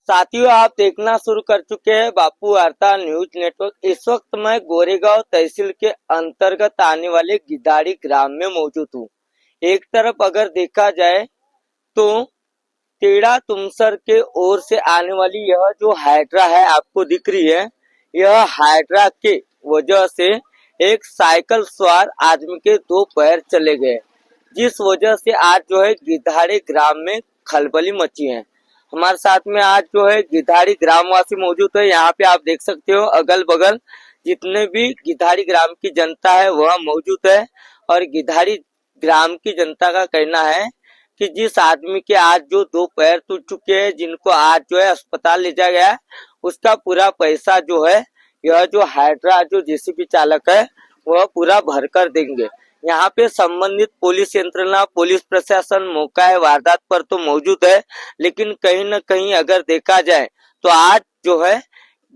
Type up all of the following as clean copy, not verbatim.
साथियों, आप देखना शुरू कर चुके हैं बापू वार्ता न्यूज नेटवर्क। इस वक्त मैं गोरेगांव तहसील के अंतर्गत आने वाले गिदाड़ी ग्राम में मौजूद हूँ। एक तरफ अगर देखा जाए तो तेड़ा तुमसर के ओर से आने वाली यह जो हाइड्रा है आपको दिख रही है, यह हाइड्रा के वजह से एक साइकिल सवार आदमी के दो पैर चले गए, जिस वजह से आज जो है गिदाड़ी ग्राम में खलबली मची है। हमारे साथ में आज जो है गिदाड़ी ग्रामवासी मौजूद है। यहाँ पे आप देख सकते हो अगल बगल जितने भी गिदाड़ी ग्राम की जनता है वह मौजूद है। और गिदाड़ी ग्राम की जनता का कहना है कि जिस आदमी के आज जो दो पैर टूट चुके हैं, जिनको आज जो है अस्पताल ले जाया गया है, उसका पूरा पैसा जो है यह जो हाइड्रा जो जेसीबी चालक है वह पूरा भर कर देंगे। यहाँ पे संबंधित पुलिस यंत्रणा, पुलिस प्रशासन मौका है वारदात पर तो मौजूद है, लेकिन कहीं न कहीं अगर देखा जाए तो आज जो है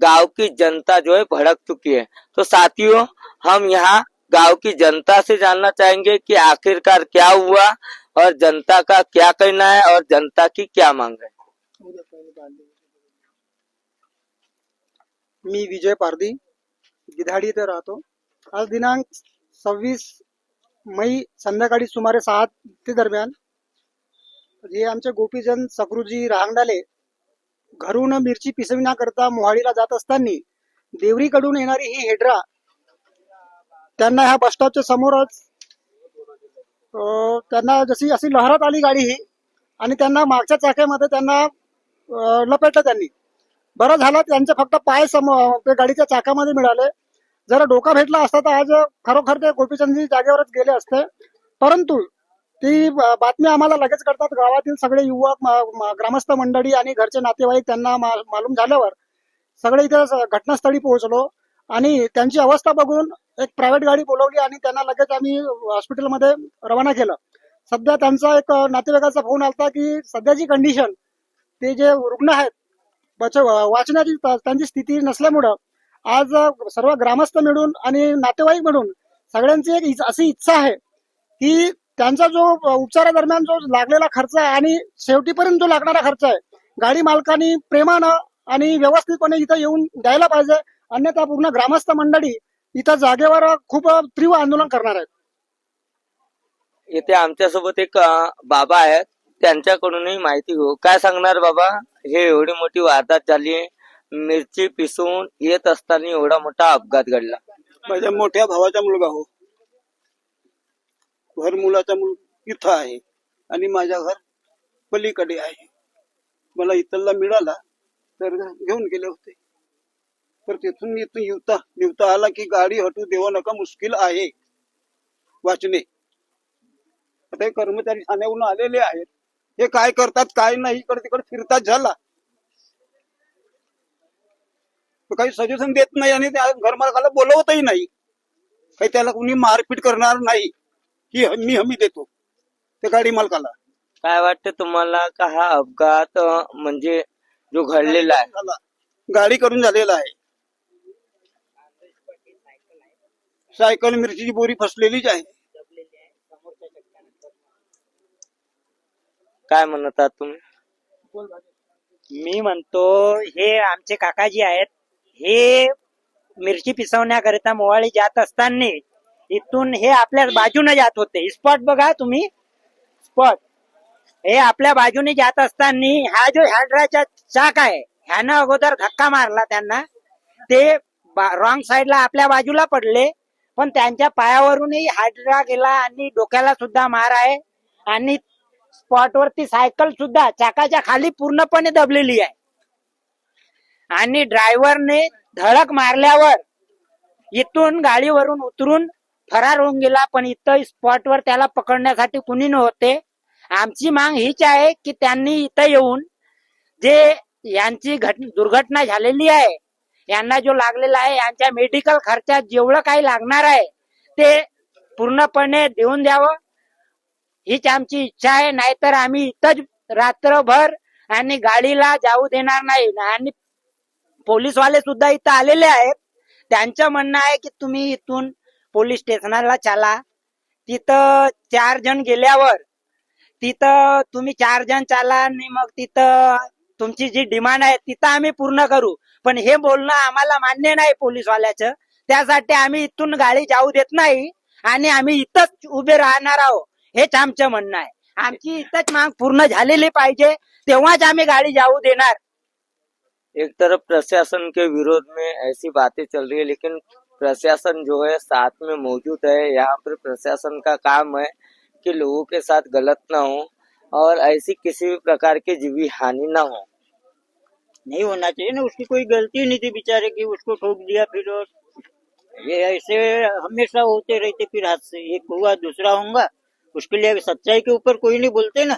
गांव की जनता जो है भड़क चुकी है। तो साथियों, हम यहाँ गांव की जनता से जानना चाहेंगे कि आखिरकार क्या हुआ और जनता का क्या कहना है और जनता की क्या मांग है। मी विजय पारदी गिधाडी इथे राहतो। आज दिनांक 26 मई संध्याकाळी सुमारे 6 ते दरम्यान जे आमचे गोपीचंद सकरूजी राहंगडाले घरून मिरची पिसविण्याकरता मोहाडीला जात असताना देवरीकडून येणारी ही हेड्रा त्यांना ह्या बस स्टॉपच्या समोरच त्यांना जशी अशी लहरात आली गाडी ही आणि त्यांना मागच्या चाक्यामध्ये त्यांना लपेटलं त्यांनी। बरं झालं त्यांचे फक्त पाय ते गाडीच्या चाकामध्ये मिळाले। जरा डोका भेटला असता तर आज खरोखर ते गोपीचंदजी जागेवरच गेले असते। परंतु ती बातमी आम्हाला लगेच करतात गावातील सगळे युवक, ग्रामस्थ मंडळी आणि घरचे नातेवाईक त्यांना मालूम झाल्यावर सगळे इथे घटनास्थळी पोहोचलो आणि त्यांची अवस्था बघून एक प्रायव्हेट गाडी बोलवली आणि त्यांना लगेच आम्ही हॉस्पिटलमध्ये रवाना केलं। सध्या त्यांचा एक नातेवाईकाचा फोन आलता की सध्याची कंडिशन ते जे रुग्ण आहेत वाचण्याची त्यांची स्थिती नसल्यामुळं आज सर्व ग्रामस्थ मिळून आणि नातेवाईक मिळून सगळ्यांची एक अशी इच्छा आहे की त्यांचा जो उपचारादरम्यान जो लागलेला खर्च आणि शेवटीपर्यंत जो लागणारा खर्च आहे गाडी मालकांनी प्रेमानं आणि व्यवस्थितपणे इथं येऊन द्यायला पाहिजे, अन्यथा पूर्ण ग्रामस्थ मंडळी इथं जागेवर खूप तीव्र आंदोलन करणार आहेत। येथे आमच्यासोबत एक बाबा आहेत, त्यांच्याकडूनही माहिती घेऊ। काय सांगणार बाबा, हे एवढी मोठी वारदात झाली, मिरची पिसून येत असताना एवढा मोठा अपघात घडला। माझ्या मोठ्या भावाचा मुलगा हो, घर मुलाचा इथं आहे आणि माझ्या घर पलीकडे आहे। मला इथला मिळाला तर घेऊन गेले होते, तर तिथून निवता आला की गाडी हटू देऊ नका, मुश्किल आहे वाचणे। आता कर्मचारी ठाण्याहून आलेले आहेत, हे काय करतात काय नाही इकडे तिकडे फिरतात झाला, काही सजेशन देत नाही आणि त्या घरमालकाला बोलवतही नाही, काही त्याला कोणी मारपीट करणार नाही ही हमी देतो त्या गाडी मालकाला। काय वाटतं तुम्हाला का हा अपघात म्हणजे जो घडलेला आहे गाडी करून झालेला आहे, सायकल मिरचीची बोरी फसलेलीच आहे। काय म्हणतात तुम्ही? मी म्हणतो हे आमचे काकाजी आहेत, हे मिरची पिसवण्याकरिता मोवाळी जात असताना इथून हे आपल्या बाजूने जात होते। स्पॉट बघा तुम्ही, स्पॉट हे आपल्या बाजूने जात असताना हा जो हायड्राचा चाक आहे ह्यानं अगोदर धक्का मारला त्यांना, ते रॉंग साईडला आपल्या बाजूला पडले, पण त्यांच्या पायावरूनही हायड्रा गेला आणि डोक्याला सुद्धा मार आहे आणि स्पॉटवरती सायकल सुद्धा चाकाच्या खाली पूर्णपणे दबलेली आहे आणि ड्रायव्हरने धडक मारल्यावर इथून गाडीवरून उतरून फरार होऊन गेला, पण इथं स्पॉटवर त्याला पकडण्यासाठी कुणी नव्हते। आमची मांग हीच आहे की त्यांनी इथं येऊन जे यांची दुर्घटना झालेली आहे, यांना जो लागलेला आहे, यांच्या मेडिकल खर्चात जेवढं काही लागणार आहे ते पूर्णपणे देऊन द्यावं हीच आमची इच्छा आहे। नाहीतर आम्ही इथंच रात्रभर आणि गाडीला जाऊ देणार नाही। आणि पोलीसवाले सुद्धा इथं आलेले आहेत, त्यांचं म्हणणं आहे की तुम्ही इथून पोलीस स्टेशनला चला, तिथं 4 जण गेल्यावर तिथं तुम्ही 4 जण चाला आणि मग तिथं तुमची जी डिमांड आहे तिथं आम्ही पूर्ण करू, पण हे बोलणं आम्हाला मान्य नाही पोलीसवाल्याचं. त्यासाठी आम्ही इथून गाडी जाऊ देत नाही आणि आम्ही इथंच उभे राहणार आहोत. हेच आमचं म्हणणं आहे. आमची इथंच माग पूर्ण झालेली पाहिजे, तेव्हाच आम्ही गाडी जाऊ देणार. एक तरफ प्रशासन के विरोध में ऐसी बातें चल रही है, लेकिन प्रशासन जो है साथ में मौजूद है। यहाँ पर प्रशासन का काम है कि लोगों के साथ गलत ना हो और ऐसी किसी भी प्रकार की जीवी हानि ना हो। नहीं होना चाहिए ना, उसकी कोई गलती नहीं थी बेचारे की, उसको ठोक दिया। फिर ये ऐसे हमेशा होते रहते फिर हादसे, एक हुआ दूसरा होगा, उसके लिए सच्चाई के ऊपर कोई नहीं बोलते ना।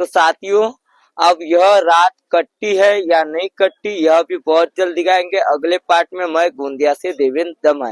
तो साथियों, अब यह रात कटती है या नहीं कटती, यह भी बहुत जल्द दिखाएंगे अगले पार्ट में। मैं गोंदिया से देवेंद्र दमाई।